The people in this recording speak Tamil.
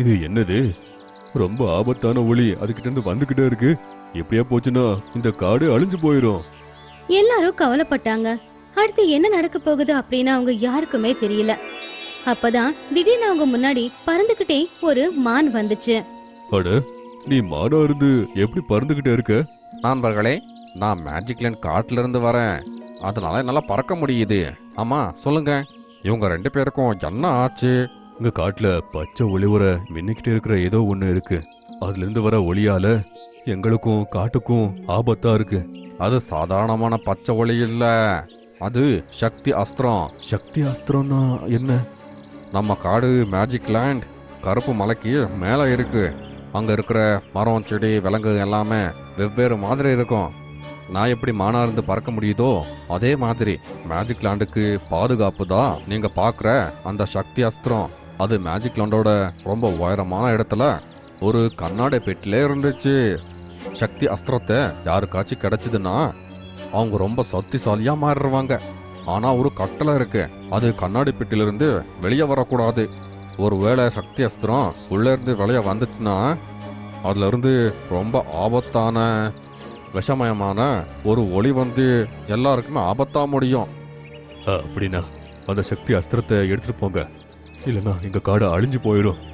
இது என்னது? ரொம்ப ஆபத்தான ஒளி அதுகிட்ட இருந்து வந்துகிட்டே இருக்கு. எப்படியா போச்சுன்னா இந்த காடு அழிஞ்சு போயிரும். எல்லாரும் கவலைப்பட்டாங்க. அடுத்து என்ன நடக்க போகுது அப்படின்னு அவங்க யாருக்குமே தெரியல. அப்பதான் திடீர்னு அவங்க முன்னாடி பறந்துகிட்டே ஒரு மான் வந்துச்சு. அட, நீ மானா இருந்து எப்படி பறந்துகிட்டே இருக்க? நண்பர்களே, நான் மேஜிக் லேண்ட் காட்டுல இருந்து வரேன். அதனால என்னால் பறக்க முடியுது. ஆமா, சொல்லுங்க, இவங்க 2 பேருக்கும் என்ன ஆச்சு? இங்க காட்டுல பச்சை ஒளிவர மின்னிக்கிட்டே இருக்கிற ஏதோ ஒண்ணு இருக்கு. அதுல இருந்து வர ஒளியால எங்களுக்கும் காட்டுக்கும் ஆபத்தா இருக்கு. அது சாதாரணமான பச்சை ஒளி இல்ல, அது சக்தி அஸ்திரம். சக்தி அஸ்திரம்னா என்ன? நம்ம காடு மேஜிக் லேண்ட் கருப்பு மலைக்கு மேலே இருக்கு. அங்கே இருக்கிற மரம் செடி விலங்கு எல்லாமே வெவ்வேறு மாதிரி இருக்கும். நான் எப்படி மானா இருந்து பறக்க முடியுதோ அதே மாதிரி மேஜிக் லேண்டுக்கு பாதுகாப்பு தான் நீங்கள் பார்க்குற அந்த சக்தி அஸ்திரம். அது மேஜிக் லேண்டோட ரொம்ப உயரமான இடத்துல ஒரு கண்ணாடி பெட்டிலே இருந்துச்சு. சக்தி அஸ்திரத்தை யாருக்காச்சும் கிடைச்சதுன்னா அவங்க ரொம்ப சக்திசாலியாக மாறிடுவாங்க. ஆனால் ஒரு கட்டளை இருக்கு, அது கண்ணாடி பெட்டிலிருந்து வெளியே வரக்கூடாது. ஒருவேளை சக்தி அஸ்திரம் உள்ளே இருந்து வெளியே வந்துச்சுன்னா அதுல இருந்து ரொம்ப ஆபத்தான விஷமயமான ஒரு ஒளி வந்து எல்லாருக்குமே ஆபத்தா முடியும். அப்படின்னா அந்த சக்தி அஸ்திரத்தை எடுத்துட்டு போங்க, இல்லைன்னா எங்க காடு அழிஞ்சு போயிடும்.